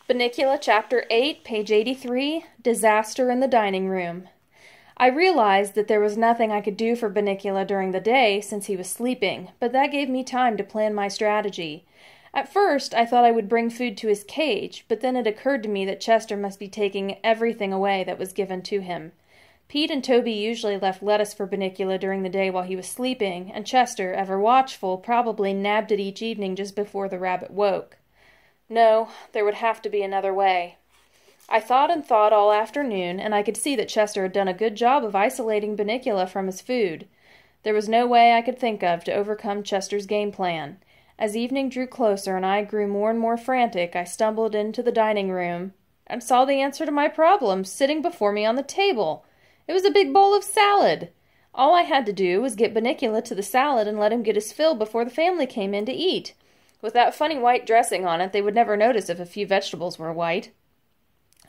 Bunnicula Chapter 8, page 83, Disaster in the Dining Room. I realized that there was nothing I could do for Bunnicula during the day since he was sleeping, but that gave me time to plan my strategy. At first, I thought I would bring food to his cage, but then it occurred to me that Chester must be taking everything away that was given to him. Pete and Toby usually left lettuce for Bunnicula during the day while he was sleeping, and Chester, ever watchful, probably nabbed it each evening just before the rabbit woke. No, there would have to be another way. I thought and thought all afternoon, and I could see that Chester had done a good job of isolating Bunnicula from his food. There was no way I could think of to overcome Chester's game plan. As evening drew closer and I grew more and more frantic, I stumbled into the dining room and saw the answer to my problem sitting before me on the table. It was a big bowl of salad. All I had to do was get Bunnicula to the salad and let him get his fill before the family came in to eat. With that funny white dressing on it, they would never notice if a few vegetables were white.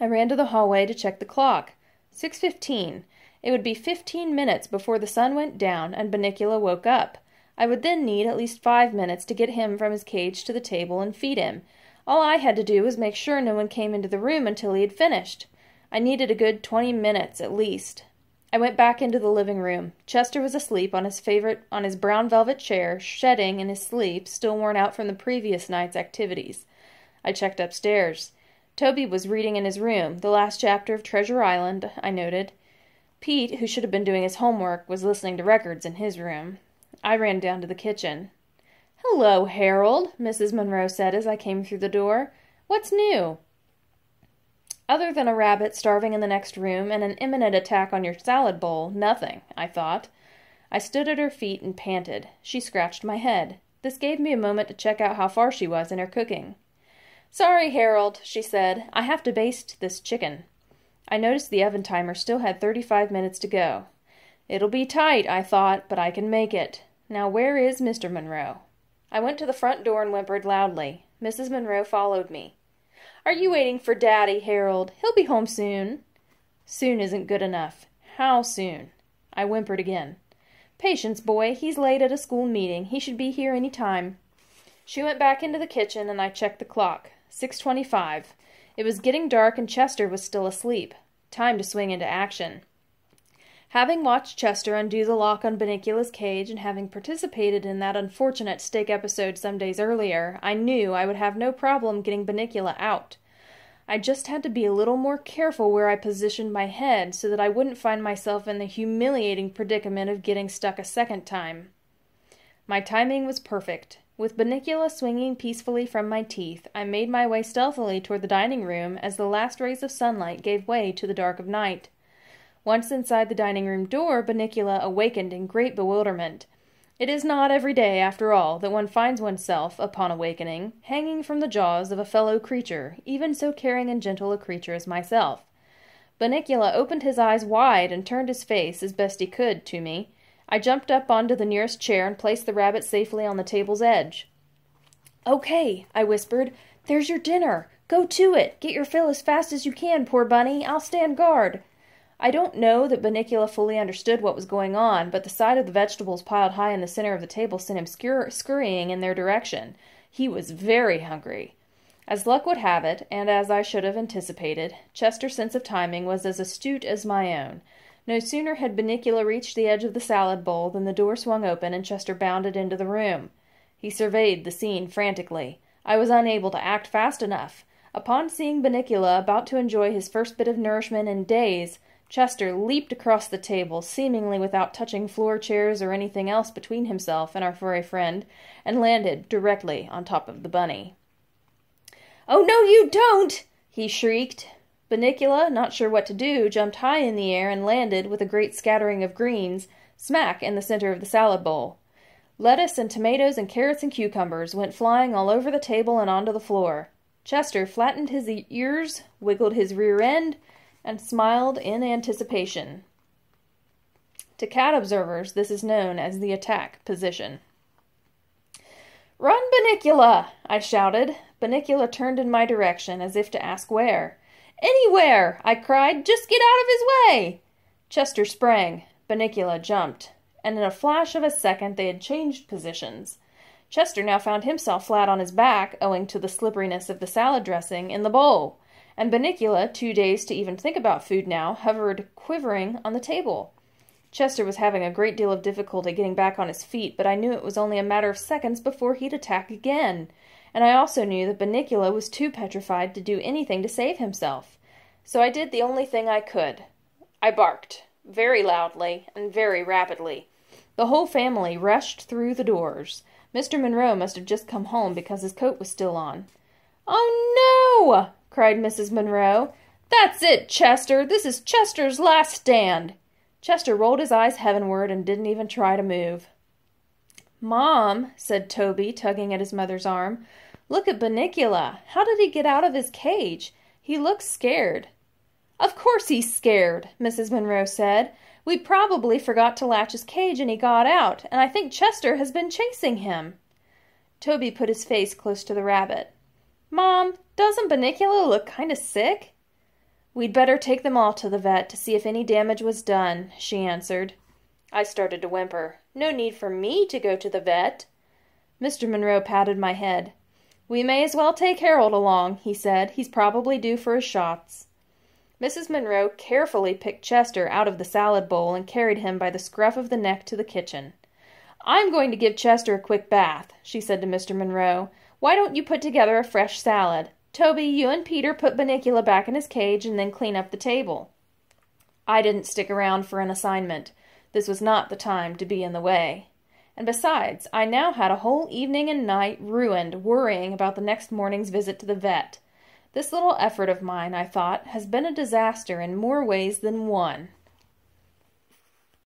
I ran to the hallway to check the clock. 6:15. It would be 15 minutes before the sun went down and Bunnicula woke up. I would then need at least 5 minutes to get him from his cage to the table and feed him. All I had to do was make sure no one came into the room until he had finished. I needed a good 20 minutes at least. I went back into the living room. Chester was asleep on his brown velvet chair, shedding in his sleep, still worn out from the previous night's activities. I checked upstairs. Toby was reading in his room, the last chapter of Treasure Island, I noted. Pete, who should have been doing his homework, was listening to records in his room. I ran down to the kitchen. "Hello, Harold," Mrs. Monroe said as I came through the door. "What's new?" "Other than a rabbit starving in the next room and an imminent attack on your salad bowl, nothing," I thought. I stood at her feet and panted. She scratched my head. This gave me a moment to check out how far she was in her cooking. "Sorry, Harold," she said. "I have to baste this chicken." I noticed the oven timer still had 35 minutes to go. It'll be tight, I thought, but I can make it. Now where is Mr. Monroe? I went to the front door and whimpered loudly. Mrs. Monroe followed me. "Are you waiting for Daddy, Harold? He'll be home soon." "Soon isn't good enough. How soon?" I whimpered again. "Patience, boy. He's late at a school meeting. He should be here any time." She went back into the kitchen and I checked the clock. 6:25. It was getting dark and Chester was still asleep. Time to swing into action. Having watched Chester undo the lock on Bunnicula's cage and having participated in that unfortunate steak episode some days earlier, I knew I would have no problem getting Bunnicula out. I just had to be a little more careful where I positioned my head so that I wouldn't find myself in the humiliating predicament of getting stuck a second time. My timing was perfect. With Bunnicula swinging peacefully from my teeth, I made my way stealthily toward the dining room as the last rays of sunlight gave way to the dark of night. Once inside the dining room door, Bunnicula awakened in great bewilderment. It is not every day, after all, that one finds oneself, upon awakening, hanging from the jaws of a fellow creature, even so caring and gentle a creature as myself. Bunnicula opened his eyes wide and turned his face, as best he could, to me. I jumped up onto the nearest chair and placed the rabbit safely on the table's edge. "Okay," I whispered. "There's your dinner. Go to it. Get your fill as fast as you can, poor bunny. I'll stand guard." I don't know that Bunnicula fully understood what was going on, but the sight of the vegetables piled high in the center of the table sent him scurrying in their direction. He was very hungry. As luck would have it, and as I should have anticipated, Chester's sense of timing was as astute as my own. No sooner had Bunnicula reached the edge of the salad bowl than the door swung open and Chester bounded into the room. He surveyed the scene frantically. I was unable to act fast enough. Upon seeing Bunnicula about to enjoy his first bit of nourishment in days, Chester leaped across the table, seemingly without touching floor, chairs, or anything else between himself and our furry friend, and landed directly on top of the bunny. "Oh, no, you don't!" he shrieked. Bunnicula, not sure what to do, jumped high in the air and landed, with a great scattering of greens, smack in the center of the salad bowl. Lettuce and tomatoes and carrots and cucumbers went flying all over the table and onto the floor. Chester flattened his ears, wiggled his rear end, and smiled in anticipation. To cat observers, this is known as the attack position. "Run, Bunnicula!" I shouted. Bunnicula turned in my direction, as if to ask where. "Anywhere!" I cried. "Just get out of his way!" Chester sprang. Bunnicula jumped. And in a flash of a second they had changed positions. Chester now found himself flat on his back, owing to the slipperiness of the salad dressing in the bowl, and Bunnicula, too dazed to even think about food now, hovered quivering on the table. Chester was having a great deal of difficulty getting back on his feet, but I knew it was only a matter of seconds before he'd attack again, and I also knew that Bunnicula was too petrified to do anything to save himself. So I did the only thing I could. I barked, very loudly and very rapidly. The whole family rushed through the doors. Mr. Monroe must have just come home because his coat was still on. "Oh, no!" cried Mrs. Monroe. "That's it, Chester! This is Chester's last stand!" Chester rolled his eyes heavenward and didn't even try to move. "Mom," said Toby, tugging at his mother's arm, "look at Bunnicula. How did he get out of his cage? He looks scared." "Of course he's scared," Mrs. Monroe said. "We probably forgot to latch his cage and he got out, and I think Chester has been chasing him." Toby put his face close to the rabbit. "Mom, doesn't Bunnicula look kind of sick?" "We'd better take them all to the vet to see if any damage was done," she answered. I started to whimper. "No need for me to go to the vet." Mr. Monroe patted my head. "We may as well take Harold along," he said. "He's probably due for his shots." Mrs. Monroe carefully picked Chester out of the salad bowl and carried him by the scruff of the neck to the kitchen. "I'm going to give Chester a quick bath," she said to Mr. Monroe. "Why don't you put together a fresh salad? Toby, you and Peter put Bunnicula back in his cage and then clean up the table." I didn't stick around for an assignment. This was not the time to be in the way. And besides, I now had a whole evening and night ruined worrying about the next morning's visit to the vet. This little effort of mine, I thought, has been a disaster in more ways than one.